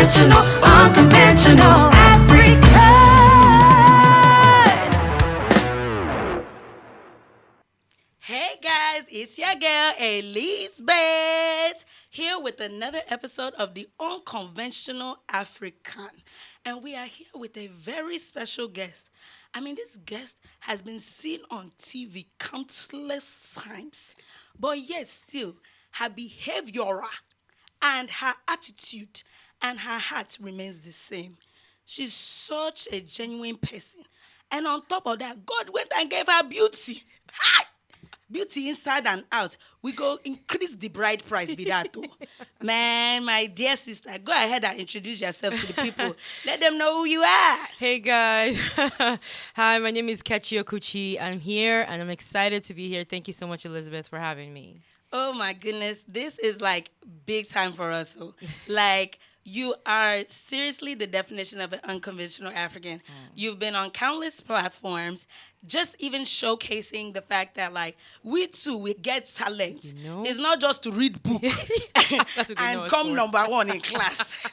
Unconventional African. Hey guys, it's your girl Elizabeth here with another episode of the Unconventional African. And we are here with a very special guest. I mean, this guest has been seen on TV countless times, but yet still, her behavior and her attitude and her heart remains the same. She's such a genuine person. And on top of that, God went and gave her beauty. Hi! Beauty inside and out. We go increase the bride price, be that too. Man, my dear sister, go ahead and introduce yourself to the people. Let them know who you are. Hey guys. Hi, my name is Kechi Okwuchi. I'm here and I'm excited to be here. Thank you so much, Elizabeth, for having me. Oh my goodness, this is like big time for us. So, like, you are seriously the definition of an unconventional African. You've been on countless platforms, just even showcasing the fact that, like, we too, we get talent. You know? It's not just to read book and come number one in class.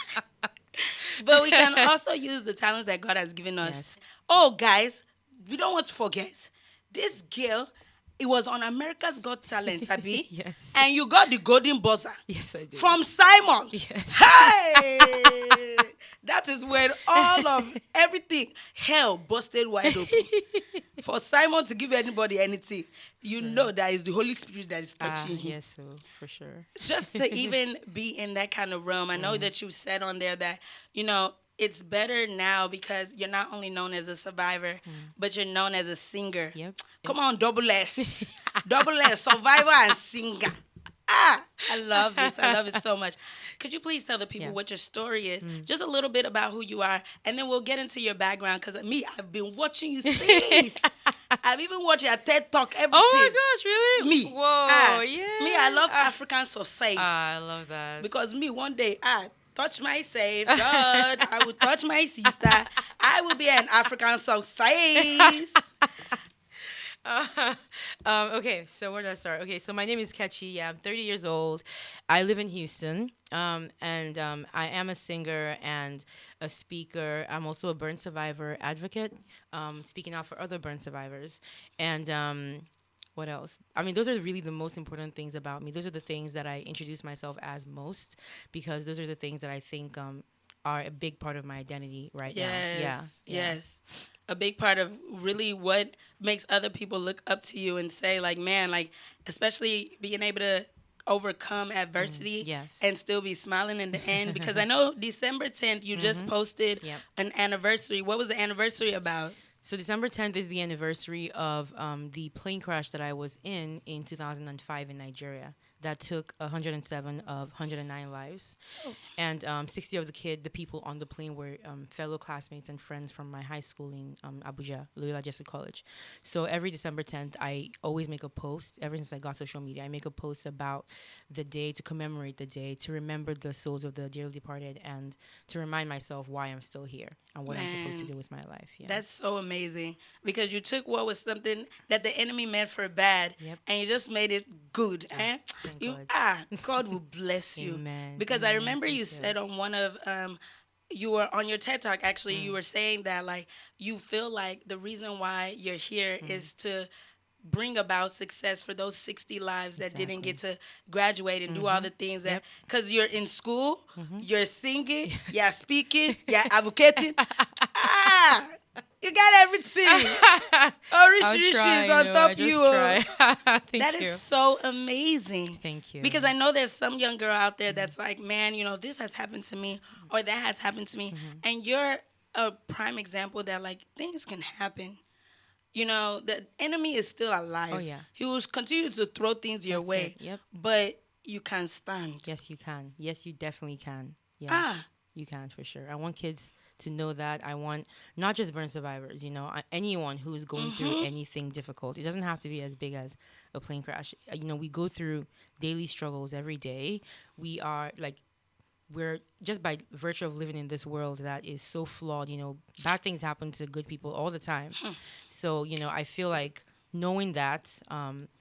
But we can also use the talents that God has given us. Yes. Oh, guys, we don't want to forget. This girl, it was on America's Got Talent, Abby. Yes. And you got the golden buzzer. Yes, I did. From Simon. Yes. Hey! That is where all of everything, hell busted wide open. For Simon to give anybody anything, you know that is the Holy Spirit that is touching him. Yes, so for sure. Just to even be in that kind of realm, I know that you said on there that, you know, it's better now because you're not only known as a survivor, but you're known as a singer. Yep. Come on, double S. Double S, survivor and singer. I love it. I love it so much. Could you please tell the people what your story is? Just a little bit about who you are, and then we'll get into your background because me, I've been watching you since. I've even watched your TED Talk, everything. Oh my gosh, really? Me. Whoa, yeah. Me, I love African society. I love that. Because me, one day, I touch myself, God, I will touch my sister. I will be an African success. Okay, so where did I start? Okay, so my name is Kechi. Yeah, I'm 30 years old. I live in Houston, and I am a singer and a speaker. I'm also a burn survivor advocate, speaking out for other burn survivors. And what else? I mean, those are really the most important things about me. Those are the things that I introduce myself as most, because those are the things that I think are a big part of my identity right now. Yes. A big part of really what makes other people look up to you and say, like, man, like, especially being able to overcome adversity and still be smiling in the end. Because I know December 10th, you just posted an anniversary. What was the anniversary about? So December 10th is the anniversary of the plane crash that I was in 2005 in Nigeria. That took 107 of 109 lives. Oh. And 60 of the people on the plane were fellow classmates and friends from my high school in Abuja, Loyola Jesuit College. So every December 10th, I always make a post. Ever since I got social media, I make a post about the day, to commemorate the day, to remember the souls of the dearly departed, and to remind myself why I'm still here and what I'm supposed to do with my life. Yeah. That's so amazing, because you took what was something that the enemy meant for bad, and you just made it good. God will bless you. Amen. Because I remember you said on one of you were on your TED Talk, actually, you were saying that, like, you feel like the reason why you're here is to bring about success for those 60 lives that didn't get to graduate and do all the things that, because you're in school, you're singing, you're speaking, you're advocating. You got everything. Rishi is on top of you. That is so amazing. Thank you. Because I know there's some young girl out there that's like, man, you know, this has happened to me or that has happened to me. And you're a prime example that, like, things can happen. You know, the enemy is still alive. Oh, yeah. He will continue to throw things your way. Yep. But you can stand. Yes, you can. Yes, you definitely can. Yeah. You can, for sure. I want kids to know that. I want not just burn survivors, you know, anyone who's going through anything difficult. It doesn't have to be as big as a plane crash. You know, we go through daily struggles every day. We're just by virtue of living in this world that is so flawed, you know, bad things happen to good people all the time. So, you know, I feel like knowing that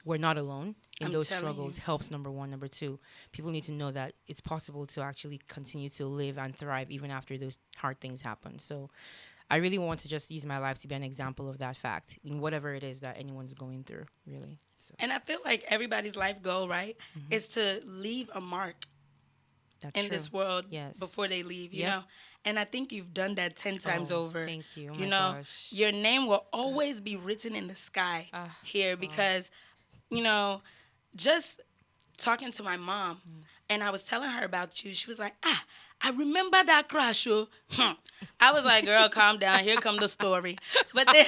we're not alone in I'm those telling struggles you. helps. Number one. Number two, people need to know that it's possible to actually continue to live and thrive even after those hard things happen. So I really want to just use my life to be an example of that fact in whatever it is that anyone's going through, really. So And I feel like everybody's life goal, right, is to leave a mark that's in true. this world Yes. before they leave, you Yep. know? And I think you've done that 10 times Oh, over. thank you. Oh You my know, gosh. your name will always be written in the sky here because, you know, just talking to my mom and I was telling her about you, she was like, I remember that crash. Oh. I was like, girl, calm down. Here come the story. But then,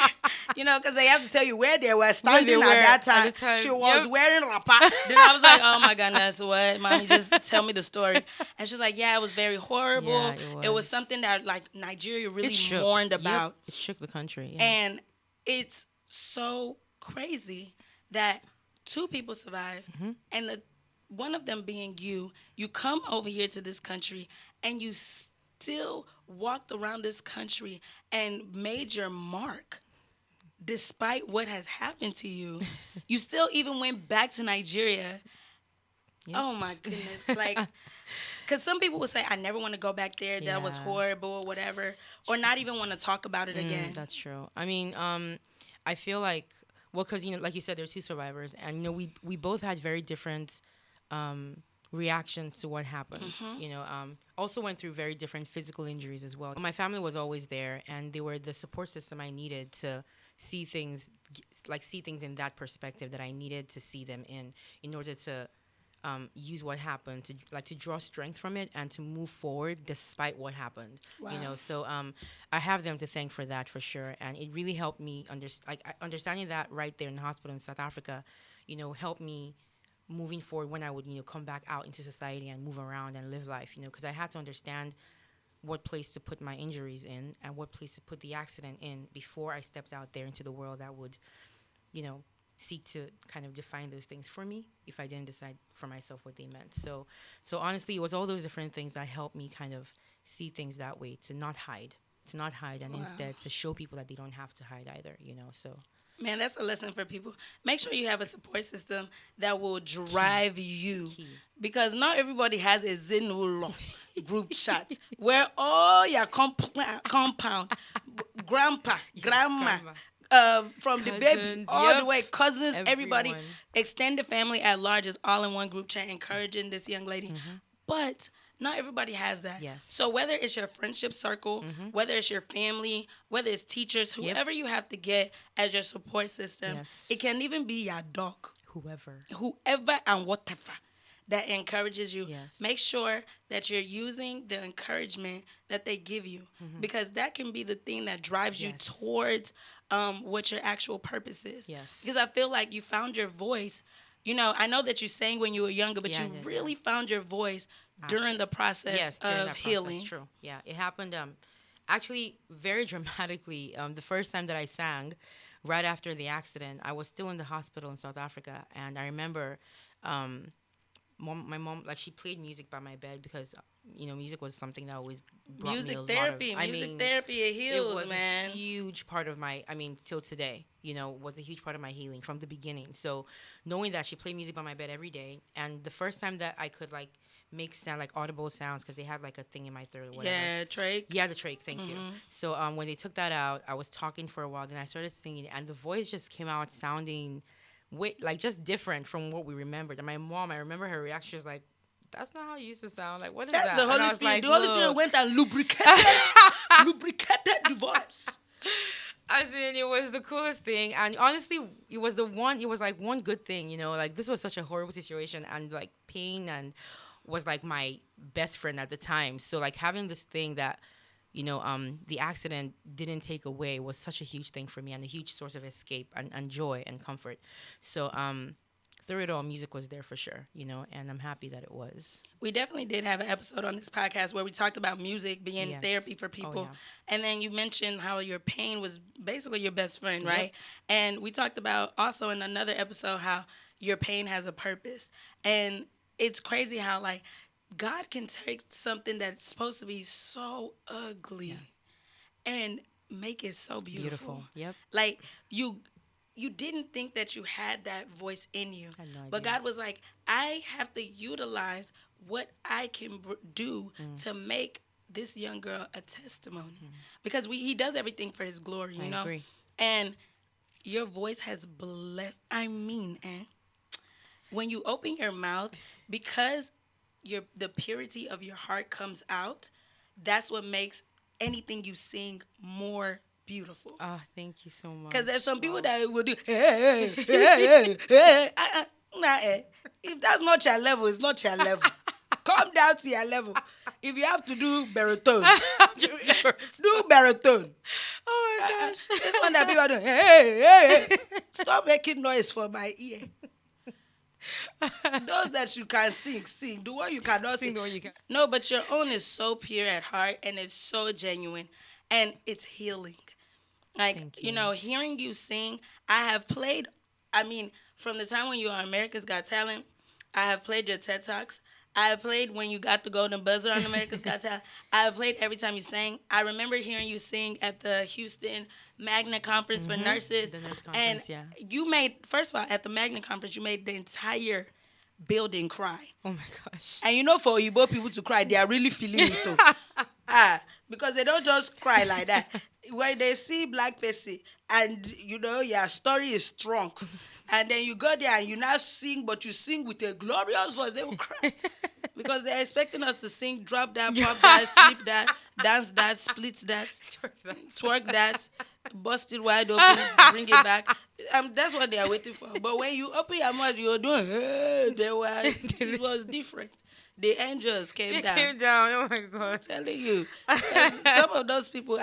you know, because they have to tell you where they were standing were at that at time. the time. She was Yep. wearing rapa. Then I was like, oh my goodness, what? Mommy, just tell me the story. And she was like, yeah, it was very horrible. Yeah, It was was. something that like Nigeria It really shook. mourned Yep. about. It shook the country. Yeah. And it's so crazy that two people survived, and one of them being you. You come over here to this country, and you still walked around this country and made your mark, despite what has happened to you. You still even went back to Nigeria. Yep. Oh my goodness! Like, because some people would say, "I never want to go back there. That was Yeah. horrible, or whatever," or not even want to talk about it again. That's true. I mean, I feel like, well, because, you know, like you said, there are two survivors, and, you know, we both had very different reactions to what happened. You know, also went through very different physical injuries as well. My family was always there, and they were the support system I needed to see things in that perspective that I needed to see them in order to use what happened to draw strength from it and to move forward despite what happened. You know, so I have them to thank for that, for sure, and it really helped me understanding that right there in the hospital in South Africa. You know, helped me moving forward when I would, you know, come back out into society and move around and live life. You know, because I had to understand what place to put my injuries in and what place to put the accident in before I stepped out there into the world that would, you know, seek to kind of define those things for me if I didn't decide for myself what they meant. So honestly, it was all those different things that helped me kind of see things that way, to not hide, and instead to show people that they don't have to hide either, you know. So Man, that's a lesson for people. Make sure you have a support system that will drive you. Because not everybody has a Zinwulo group chat where all your compound, grandpa, grandma, from the baby Cousins, all the yep. way, cousins, everybody, Everyone. extended family at large is all in one group chat encouraging this young lady. But not everybody has that. Yes. So whether it's your friendship circle, whether it's your family, whether it's teachers, whoever you have to get as your support system, Yes. it can even be your dog, whoever. whoever and whatever that encourages you. Yes. Make sure that you're using the encouragement that they give you, because that can be the thing that drives you Yes. towards what your actual purpose is. Yes. Because I feel like you found your voice. You know, I know that you sang when you were younger, but Yeah, you I did, really found your voice during the process Yes, during of that healing. process, true. Yeah, it happened actually very dramatically. The first time that I sang, right after the accident, I was still in the hospital in South Africa, and I remember my mom, like, she played music by my bed because, you know, music was something that always brought Music me a therapy, lot of, music therapy, it heals, it was man. a huge part of my, till today, you know, was a huge part of my healing from the beginning. So knowing that she played music by my bed every day, and the first time that I could, like, make sound, like, audible sounds, because they had, like, a thing in my throat or whatever. Yeah, trach. Yeah, the trach, thank you. So when they took that out, I was talking for a while, then I started singing, and the voice just came out sounding, like, just different from what we remembered. And my mom, I remember her reaction, she was like, "That's not how you used to sound. Like, what is That's that?" the And I Holy was Spirit. like, The Holy Spirit "Look." went and lubricated the voice. As in, it was the coolest thing, and honestly, it was like one good thing, you know, like, this was such a horrible situation, and, like, pain and was, like, my best friend at the time. So, like, having this thing that, you know, the accident didn't take away was such a huge thing for me, and a huge source of escape and joy and comfort. So through it all, music was there for sure, you know, and I'm happy that it was. We definitely did have an episode on this podcast where we talked about music being Yes. therapy for people. yeah. And then you mentioned how your pain was basically your best friend, Yep. right? And we talked about also in another episode how your pain has a purpose. And it's crazy how, like, God can take something that's supposed to be so ugly and make it so beautiful. Beautiful. Yep. Like, you you didn't think that you had that voice in you. I had no But idea. God was like, I have to utilize what I can do to make this young girl a testimony. Because he does everything for his glory, you I know? agree. And your voice has blessed. I mean, when you open your mouth, because the purity of your heart comes out, that's what makes anything you sing more beautiful. Oh, thank you so much. Because there's some people Wow. that will do, hey, hey, hey, hey. Nah, if that's not your level, it's not your level. Come down to your level. If you have to do baritone, do baritone. Oh my gosh. This one that people are doing, hey, hey, hey. Stop making noise for my ear. Those that you can sing. The one you cannot Sing sing. the one you can. No, but your own is so pure at heart and it's so genuine and it's healing. Like, Thank you you. know, hearing you sing, from the time when you were on America's Got Talent, I have played your TED Talks. I have played when you got the golden buzzer on America's Got Talent. I have played every time you sang. I remember hearing you sing at the Houston Magna Conference for nurses. The nurse And conference, yeah. you made, first of all, at the Magna Conference, you made the entire building cry. Oh my gosh. And you know, for Igbo people to cry, they are really feeling it too. Because they don't just cry like that. When they see black person and, you know, your story is strong, and then you go there and you now sing, but you sing with a glorious voice, they will cry. Because they're expecting us to sing, drop that, pop that, slip that, dance that, split that, twerk that, bust it wide open, bring it back. That's what they are waiting for. But when you open your mouth, you're doing, it was different. The angels came It down. came down. Oh my god. I'm telling you. Some of those people,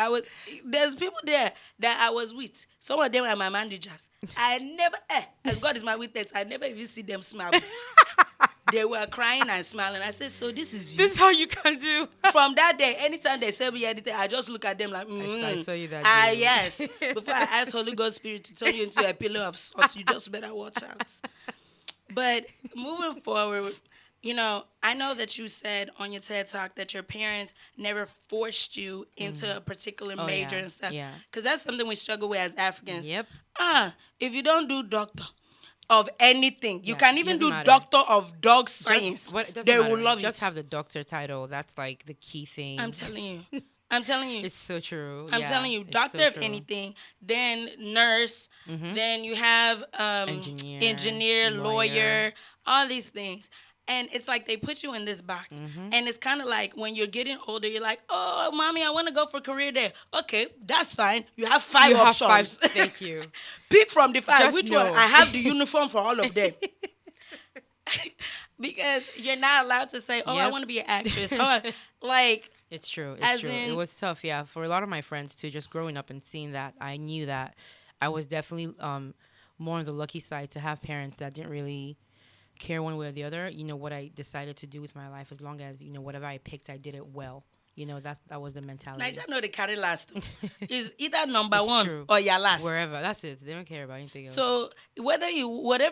there's people there that I was with. Some of them are my managers. I never, as God is my witness, I never even see them smile before. They were crying and smiling. I said, so this is you. This is how you can do. From that day, anytime they say me anything, I just look at them like, I saw you that day. yes. Before I ask Holy Ghost Spirit to turn you into a pillar of salt, you just better watch out. But moving forward, you know, I know that you said on your TED Talk that your parents never forced you into a particular Oh, major yeah. and stuff. Yeah. Because that's something we struggle with as Africans. Yep. If you don't do doctor of anything, you Yeah, can it even doesn't do matter. doctor of dog science. It doesn't They matter. will love Just it. have the doctor title. That's like the key thing. I'm telling you. I'm telling you. It's so true. I'm Yeah, telling you, it's doctor so of true. anything, then nurse, then you have engineer, lawyer, all these things. And it's like they put you in this box. And it's kind of like when you're getting older, you're like, oh, mommy, I want to go for career there. Okay, that's fine. You have five You have options. five. Thank you. Pick from the five. Just Which know. one? I have the uniform for all of them. Because you're not allowed to say, oh, I Yep. want to be an actress. Oh, like, It's true. It's As true. in- It was tough, yeah. For a lot of my friends too, just growing up and seeing that, I knew that I was definitely more on the lucky side to have parents that didn't really care one way or the other. You know, what I decided to do with my life, as long as, you know, whatever I picked, I did it well. You know, that was the mentality. Nigeria know they carry last. Is either number It's one true. or your last. Wherever. That's it. They don't care about anything else. So whatever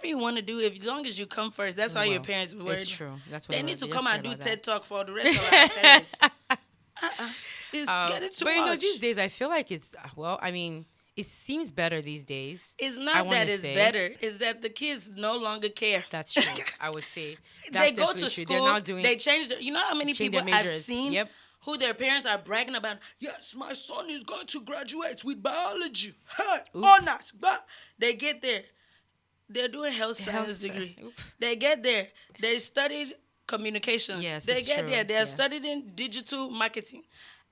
you want to do, if as long as you come first, that's why your Well, parents were worried. It's true. That's what They I need love. to They come just and care do about TED that. Talk for the rest of our parents. It's getting too But you know, much. these days I feel like it's I mean, it seems better these days. It's I not wanna that it's say. better. It's that the kids no longer care. That's true. I would say They that's go to definitely true. school. They're not doing. They change. You know how many change people their I've majors. seen Yep. who their parents are bragging about? Yes, my son is going to graduate with biology. Hey, honors. But they get there. They're doing health science degree. Oop. They get there. They studied communications. Yes, they it's get true. there. They're Yeah. studying digital marketing.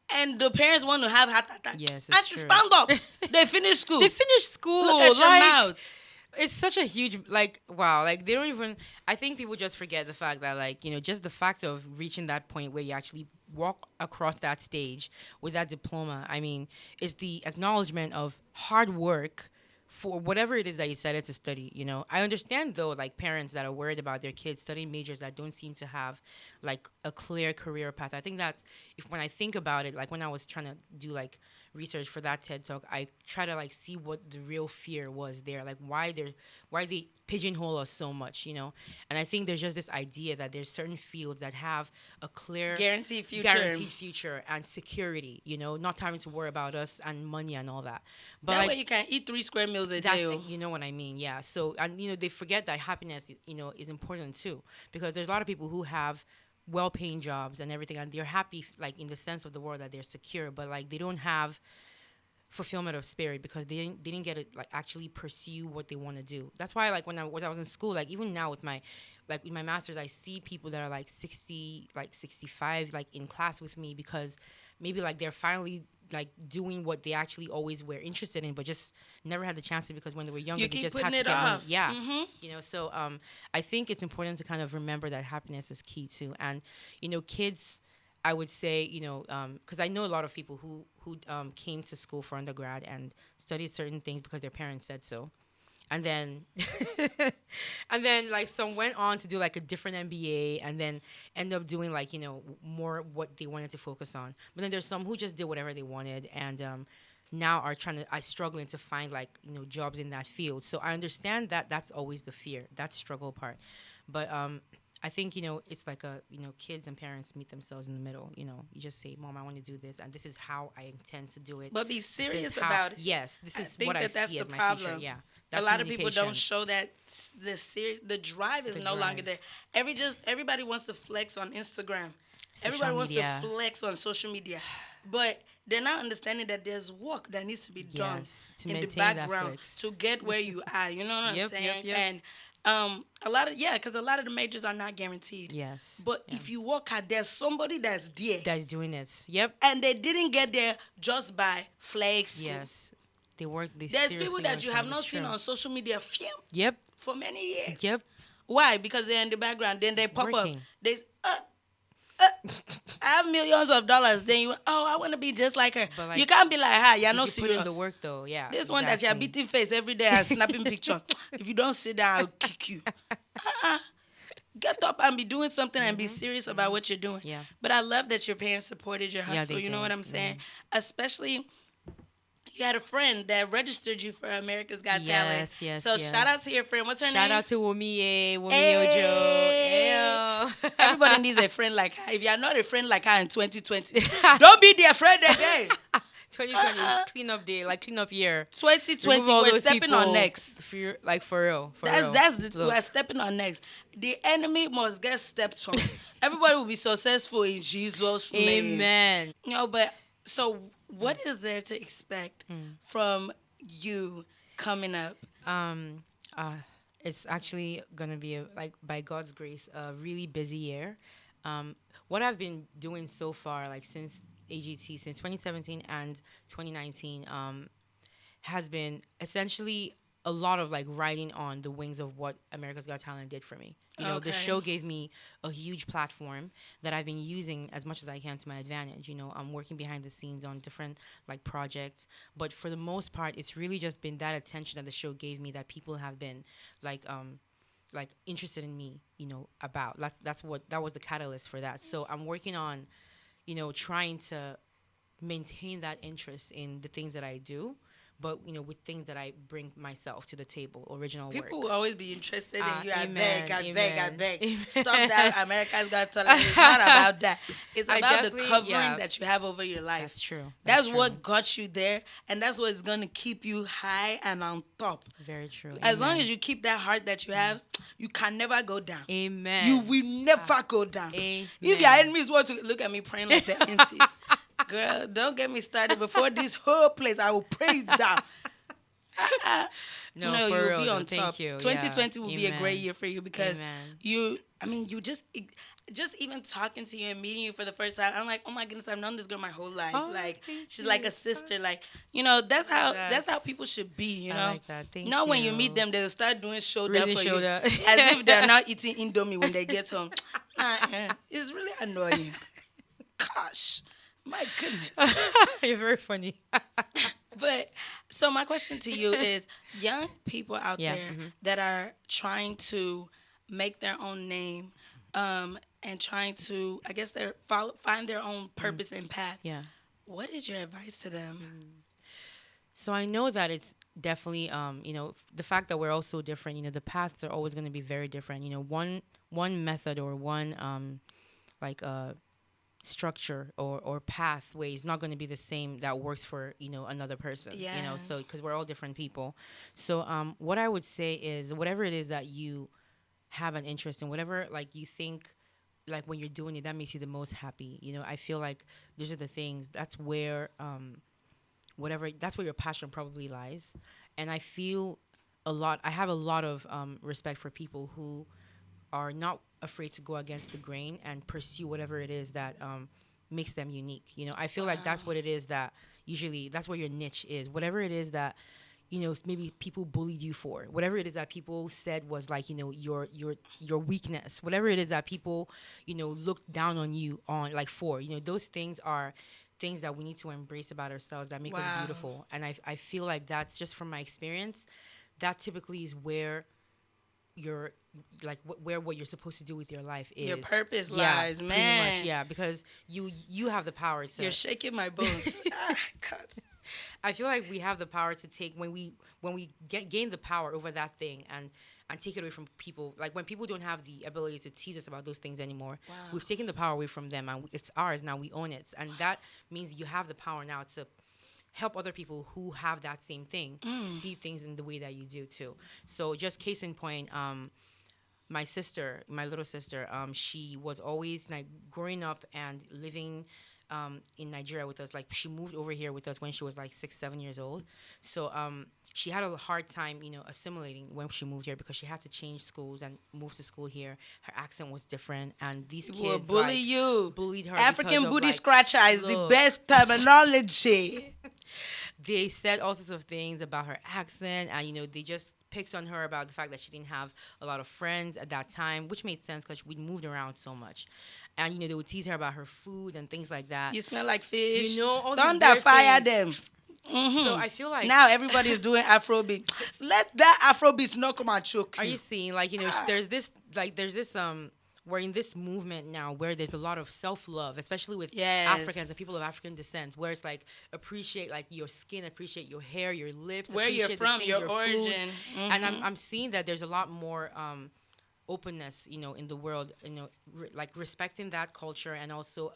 And the parents want to have heart attack. Yes, it's and to true. stand up. They finish school. They finish school. Look at your like, mouth. It's such a huge wow. Like they don't even. I think people just forget the fact that just the fact of reaching that point where you actually walk across that stage with that diploma. I mean, it's the acknowledgement of hard work for whatever it is that you decided to study. You know, I understand though, like parents that are worried about their kids studying majors that don't seem to have like a clear career path. I think that's, if when I think about it, like when I was trying to do like research for that TED talk, I try to like see what the real fear was there, like why they pigeonhole us so much, you know. And I think there's just this idea that there's certain fields that have a clear guaranteed future and security, you know, not having to worry about us and money and all that. But that like, way you can eat 3 square meals a that's, day. you know what I mean? Yeah. So, and you know, they forget that happiness, you know, is important too, because there's a lot of people who have well-paying jobs and everything, and they're happy, like in the sense of the word, that they're secure, but like they don't have fulfillment of spirit because they didn't get to like actually pursue what they want to do. That's why like when I was in school, like even now with my master's, I see people that are like 60, like 65, like in class with me, because maybe like they're finally like doing what they actually always were interested in, but just never had the chance to, because when they were younger, they just had to get money. Yeah. You know, so I think it's important to kind of remember that happiness is key too. And, you know, kids, I would say, you know, because I know a lot of people who came to school for undergrad and studied certain things because their parents said so. And then, like some went on to do like a different MBA and then end up doing like, you know, more what they wanted to focus on. But then there's some who just did whatever they wanted and now are struggling to find like, you know, jobs in that field. So I understand that that's always the fear, that struggle part. But I think, you know, it's like kids and parents meet themselves in the middle. You know, you just say, Mom, I want to do this, and this is how I intend to do it. But be serious about it. Yes, this is what I see as my future. Yeah. A lot of people don't show that the drive is no longer there. Everybody wants to flex on Instagram. Everybody wants to flex on social media. But they're not understanding that there's work that needs to be done in the background to get where you are. You know what I'm saying? Yep. And because a lot of the majors are not guaranteed. Yes. But if you work hard, there's somebody that's there. That's doing it. Yep. And they didn't get there just by flexing. Yes. They work. There's people that you have not seen on social media for many years. Yep. Why? Because they're in the background. Then they pop Working. up. They I have millions of dollars. Then I want to be just like her. Like, you can't be like her. You're not serious. Put in the work though. Yeah. This one that you're beating face every day and snapping picture. If you don't sit down, I'll kick you. Get up and be doing something and be serious about what you're doing. Yeah. But I love that your parents supported your hustle. You know what I'm saying? Especially, you had a friend that registered you for America's Got Talent. Yes. So shout out to your friend. What's her name? Shout out to Wumi Ojo. Everybody needs a friend like her. If you're not a friend like her in 2020, don't be their friend again. 2020 is clean up day, like clean up year. 2020, we're stepping on necks. For real. We're stepping on necks. The enemy must get stepped on. Everybody will be successful in Jesus' name. Amen. You know, but so what is there to expect from you coming up? It's actually gonna be by God's grace, a really busy year. What I've been doing so far, like since AGT, since 2017 and 2019, has been essentially a lot of like riding on the wings of what America's Got Talent did for me. You know, the show gave me a huge platform that I've been using as much as I can to my advantage. You know, I'm working behind the scenes on different like projects, but for the most part, it's really just been that attention that the show gave me that people have been like interested in me. You know, about that was the catalyst for that. So I'm working on, you know, trying to maintain that interest in the things that I do, but, you know, with things that I bring myself to the table, original work. People will always be interested in you. I Amen, beg. Amen. Stop that. America's Got Talent. It's not about that. It's about the covering that you have over your life. That's true. That's what got you there, and that's what's going to keep you high and on top. Very true. As long as you keep that heart that you have, you can never go down. Amen. You will never go down. Amen. If your enemies want to look at me praying like the aunties, girl, don't get me started. Before this whole place, I will pray it down. No, you for will real, be on top. Thank you. 2020 will be a Amen. great year for you because Amen. you just even talking to you and meeting you for the first time, I'm like, oh my goodness, I've known this girl my whole life. Oh, like she's you. like a sister. Like, you know, that's how people should be. You know, I like that. Thank now you. when you meet them, they'll start doing shoulder Really for shoulder. you, as if they're not eating Indomie when they get home. It's really annoying. Gosh, my goodness. You're very funny. But so my question to you is, young people out there that are trying to make their own name, and trying to, I guess, find their own purpose and path. Yeah. What is your advice to them? So I know that it's definitely, the fact that we're all so different. The paths are always going to be very different. One method or one structure or pathway is not going to be the same that works for another person. Yeah. So because we're all different people. So what I would say is whatever it is that you have an interest in, whatever you think when you're doing it that makes you the most happy. I feel like those are the things. That's where that's where your passion probably lies. And I have a lot of respect for people who are not afraid to go against the grain and pursue whatever it is that makes them unique. I feel like that's what it is that usually that's where your niche is. Whatever it is that maybe people bullied you for, whatever it is that people said was your weakness, whatever it is that people looked down on you for. Those things are things that we need to embrace about ourselves that make us beautiful. And I feel like that's just from my experience, that typically is where where what you're supposed to do with your life is. Your purpose lies, man. Pretty much, yeah, because you have the power to. You're shaking my bones. God. I feel like we have the power to take when we gain the power over that thing and take it away from people. Like when people don't have the ability to tease us about those things anymore, we've taken the power away from them and it's ours now. We own it, and that means you have the power now to help other people who have that same thing see things in the way that you do too. So just case in point, my little sister, she was always growing up and living in Nigeria with us. She moved over here with us when she was 6-7 years old. So she had a hard time, assimilating when she moved here because she had to change schools and move to school here. Her accent was different, and these kids will bullied her. African booty scratcher is the best terminology. They said all sorts of things about her accent, and they just picked on her about the fact that she didn't have a lot of friends at that time, which made sense because we moved around so much. And they would tease her about her food and things like that. You smell like fish. All thunder fire them. Mm-hmm. So I feel like now everybody's doing Afrobeat. Let that Afrobeat not come and choke you. Are you seeing there's this we're in this movement now where there's a lot of self-love, especially with Africans and people of African descent, where it's appreciate your skin, appreciate your hair, your lips, where you're from, your origin. Mm-hmm. And I'm seeing that there's a lot more openness, in the world, respecting that culture and also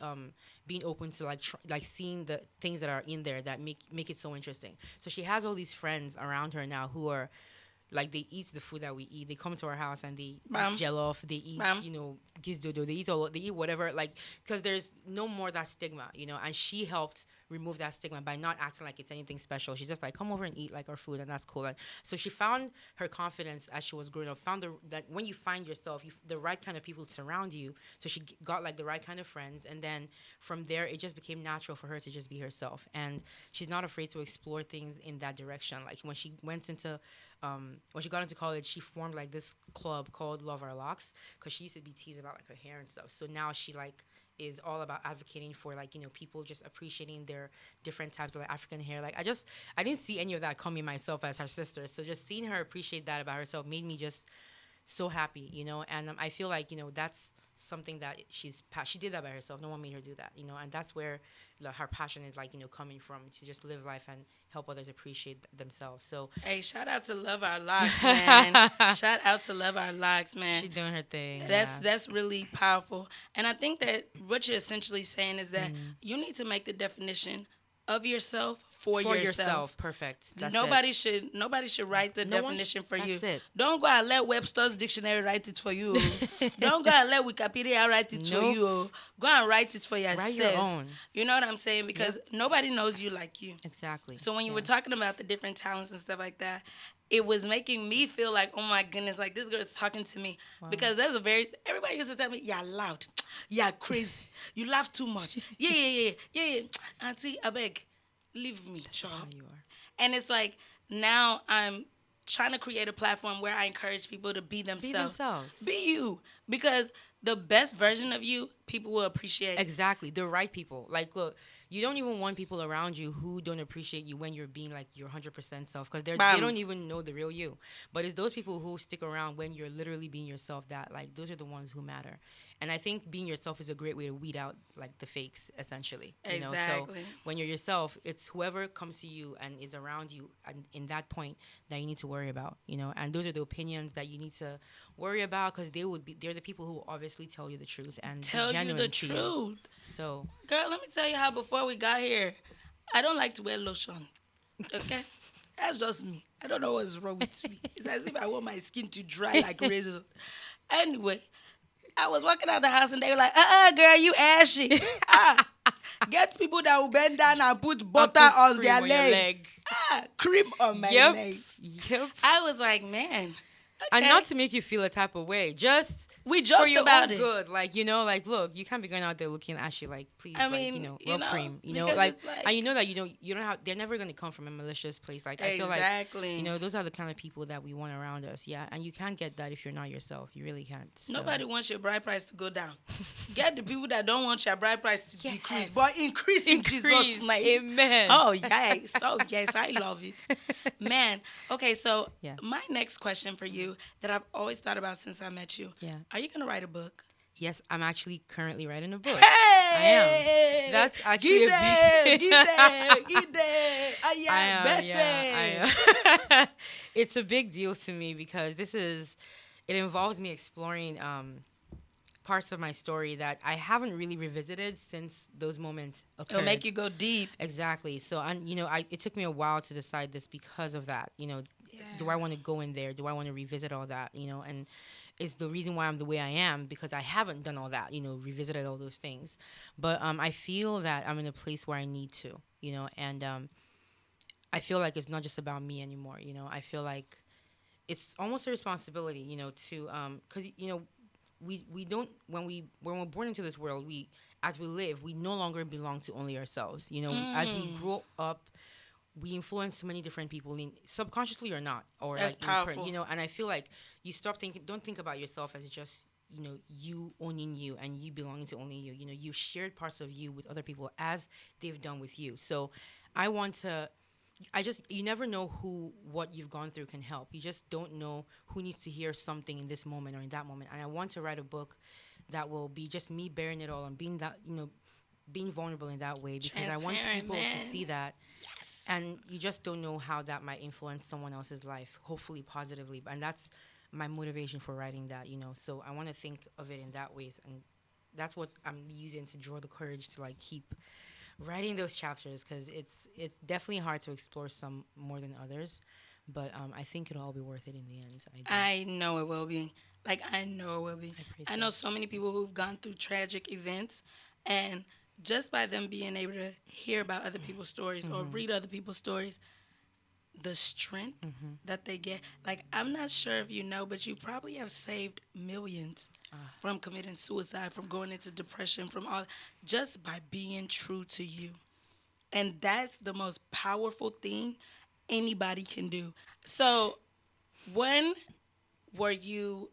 being open to seeing the things that are in there that make it so interesting. So she has all these friends around her now who are they eat the food that we eat. They come to our house and they eat jollof. They eat, gizdodo. They eat whatever, because there's no more that stigma, and she helped remove that stigma by not acting like it's anything special. She's just come over and eat our food, and that's cool. And so she found her confidence as she was growing up, found that when you find yourself, the right kind of people to surround you. So she got the right kind of friends, and then from there, it just became natural for her to just be herself. And she's not afraid to explore things in that direction. When she went into when she got into college, she formed this club called Love Our Locks because she used to be teased about her hair and stuff. So now she is all about advocating for people just appreciating their different types of African hair. I didn't see any of that coming myself as her sister. So just seeing her appreciate that about herself made me just so happy, And I feel that's something that she did that by herself. No one made her do that, And that's where her passion is coming from, to just live life and help others appreciate themselves. So hey, shout out to Love Our Locks, man. Shout out to Love Our Locks, man. She's doing her thing. That's really powerful. And I think that what you're essentially saying is that you need to make the definition of yourself for yourself. Perfect. Nobody should write the definition for you. It. Don't go and let Webster's dictionary write it for you. Don't go and let Wikipedia write it for you. Go and write it for yourself. Write your own. You know what I'm saying? Because nobody knows you like you. Exactly. So when you were talking about the different talents and stuff like that, it was making me feel oh my goodness, this girl is talking to me. Wow. Because everybody used to tell me, you're loud, you're crazy, you laugh too much. Yeah. Auntie, I beg, leave me, sure. You are. And it's now I'm trying to create a platform where I encourage people to be themselves. Be you. Because the best version of you, people will appreciate. Exactly. The right people. Look, you don't even want people around you who don't appreciate you when you're being your 100% self, because they don't even know the real you. But it's those people who stick around when you're literally being yourself that those are the ones who matter. And I think being yourself is a great way to weed out like the fakes, essentially. You know, so Exactly. when you're yourself, it's whoever comes to you and is around you and in that point that you need to worry about, you know. And those are the opinions that you need to worry about because they're the people who will obviously tell you the truth and be Tell you genuine the to you. truth. So Girl, let me tell you how before we got here, I don't like to wear lotion. Okay? That's just me. I don't know what's wrong with me. It's as if I want my skin to dry like razor. Anyway, I was walking out the house and they were like, girl, you ashy. Get people that will bend down and put butter on cream their on your legs. leg. Cream on my Yep. legs. Yep. I was like, man. And okay. not to make you feel a type of way, just We for joked your about own it. good. Like, you know, like, look, you can't be going out there looking ashy. Like, please, I like, mean, you know, you rub know, cream. You know, because like, it's like- and you know that you don't have. They're never gonna come from a malicious place. Like, I feel like, Exactly. you know, those are the kind of people that we want around us. Yeah, and you can't get that if you're not yourself. You really can't. So. Nobody wants your bride price to go down. Get the people that don't want your bride price to Yes. decrease, but increase in Jesus' name. Amen. Oh, yes. Oh, yes. I love it. Man. Okay, so Yeah. my next question for you that I've always thought about since I met you. Yeah. Are you going to write a book? Yes, I'm actually currently writing a book. Hey! am. That's actually Give a them, big. give them, give them. I I am am, best. yeah, I am. It's a big deal to me because it involves me exploring parts of my story that I haven't really revisited since those moments occurred. It'll make you go deep. Exactly. So, and you know, it took me a while to decide this because of that. You know, do I want to go in there? Do I want to revisit all that? You know, and it's the reason why I'm the way I am because I haven't done all that. You know, revisited all those things. But I feel that I'm in a place where I need to. You know, and I feel like it's not just about me anymore. You know, I feel like it's almost a responsibility. You know, to because you know. We don't when we're born into this world, as we live, we no longer belong to only ourselves. You know, as we grow up, we influence so many different people, subconsciously or not, or That's like powerful. you know. And I feel like you don't think about yourself as just you owning you and you belonging to only you. You know, you've shared parts of you with other people as they've done with you. So I want to. You never know what you've gone through can help. You just don't know who needs to hear something in this moment or in that moment. And I want to write a book that will be just me bearing it all and being that, being vulnerable in that way because I want Transparent, people man. to see that. Yes. And you just don't know how that might influence someone else's life, hopefully positively. And that's my motivation for writing that, So I want to think of it in that ways. And that's what I'm using to draw the courage to keep writing those chapters because it's definitely hard to explore some more than others, but I think it'll all be worth it in the end. I know it will be. I know it will be. I know so many people who've gone through tragic events, and just by them being able to hear about other people's stories or read other people's stories, the strength that they get. I'm not sure if you know, but you probably have saved millions from committing suicide, from going into depression, from all, just by being true to you. And that's the most powerful thing anybody can do. So when were you,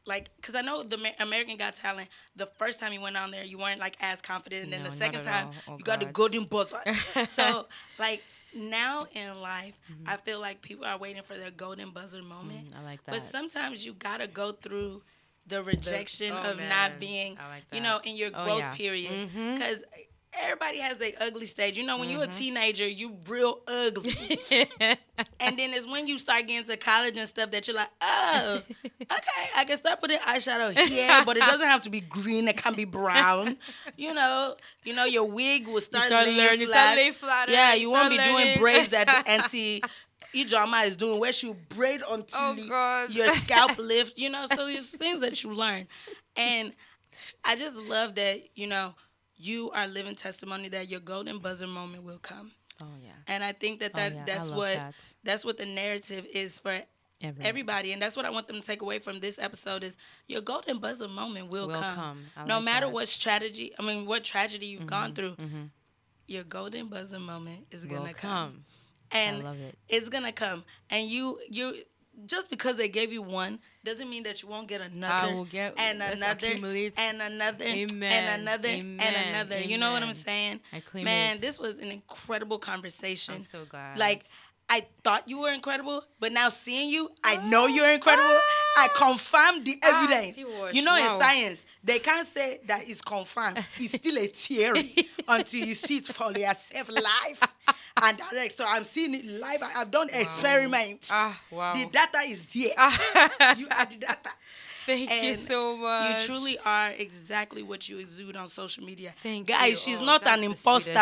because I know the American Got Talent, the first time you went on there, you weren't as confident. And then No, the not second at time, all. Oh, you got the God. golden buzzer. So, now in life, I feel like people are waiting for their golden buzzer moment. I like that. But sometimes you got to go through the rejection of man. not being, I like that. in your Oh, growth yeah. period. Because everybody has their ugly stage. When you're a teenager, you real ugly. And then it's when you start getting to college and stuff that you're like, oh, okay, I can start putting eyeshadow here, but it doesn't have to be green. It can be brown. Your wig will start laying flat. Yeah, you won't be doing braids that Auntie Ijama is doing, where she'll braid until God. your scalp lift. So there's things that you learn. And I just love that, you are living testimony that your golden buzzer moment will come. Oh yeah. And I think that I that's love what that. that's what the narrative is for everybody, and that's what I want them to take away from this episode is your golden buzzer moment will come. No matter what tragedy you've gone through, your golden buzzer moment is gonna come. And I love it. It's gonna come. And you just because they gave you one doesn't mean that you won't get another. I will get and another and another and another and another. You know what I'm saying? I claim Man, it. this was an incredible conversation. I'm so glad. I thought you were incredible, but now seeing you, I know you're incredible. I confirm the evidence. You know, in science, they can't say that it's confirmed. It's still a theory until you see it for yourself live and direct. So I'm seeing it live. I've done experiments. Wow. The data is there. You are the data. Thank you so much. You truly are exactly what you exude on social media. Thank Guys, you. she's not an imposter.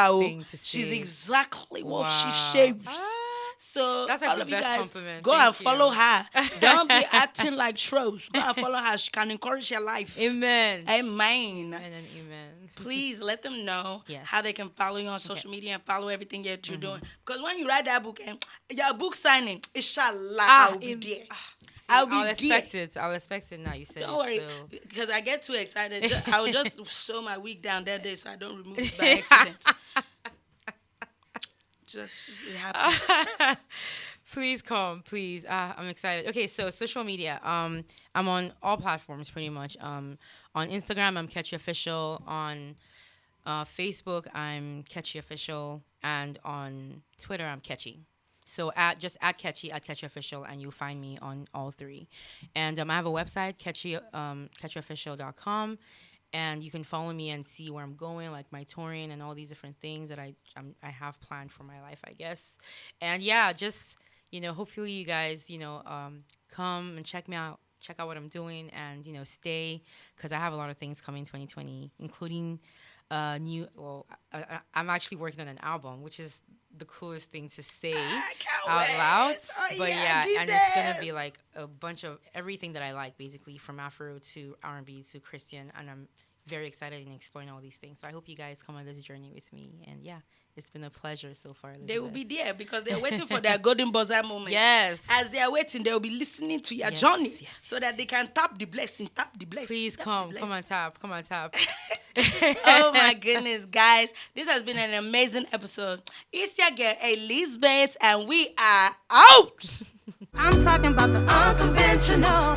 She's say. exactly what she Wow. shapes. So That's like all the of you best guys, compliment. go Thank and follow you. her. Don't be acting like trolls. Go and follow her. She can encourage your life. Amen. Amen. And an amen. Please let them know Yes. how they can follow you on social media and follow everything that you're doing. Because when you write that book, your book signing, inshallah, I'll be there. I'll expect it. I'll expect it now. You said Don't worry, it. So. because I get too excited. I will just sew my wig down that day so I don't remove it by accident. Just, it happens. Please come, please. I'm excited. Okay, so social media. I'm on all platforms pretty much. On Instagram, I'm Kechi Official. On Facebook, I'm Kechi Official, and on Twitter, I'm Kechi. So at Kechi Official, and you'll find me on all three. And I have a website, kechiofficial.com. And you can follow me and see where I'm going, like my touring and all these different things that I have planned for my life, I guess. And yeah, just, hopefully you guys, come and check me out, check out what I'm doing, and, stay, because I have a lot of things coming in 2020, including I'm actually working on an album, which is the coolest thing to say out loud. But and it's going to be like a bunch of everything that I like, basically, from Afro to R&B to Christian, and I'm very excited in exploring all these things. So I hope you guys come on this journey with me, and it's been a pleasure so far, Elizabeth. They will be there because they're waiting for their golden buzzer moment. Yes. As they are waiting, they will be listening to your journey so that they can tap the blessing. Please come on top. Oh my goodness, guys. This has been an amazing episode. It's your girl, Elizabeth, and we are out. I'm talking about the unconventional.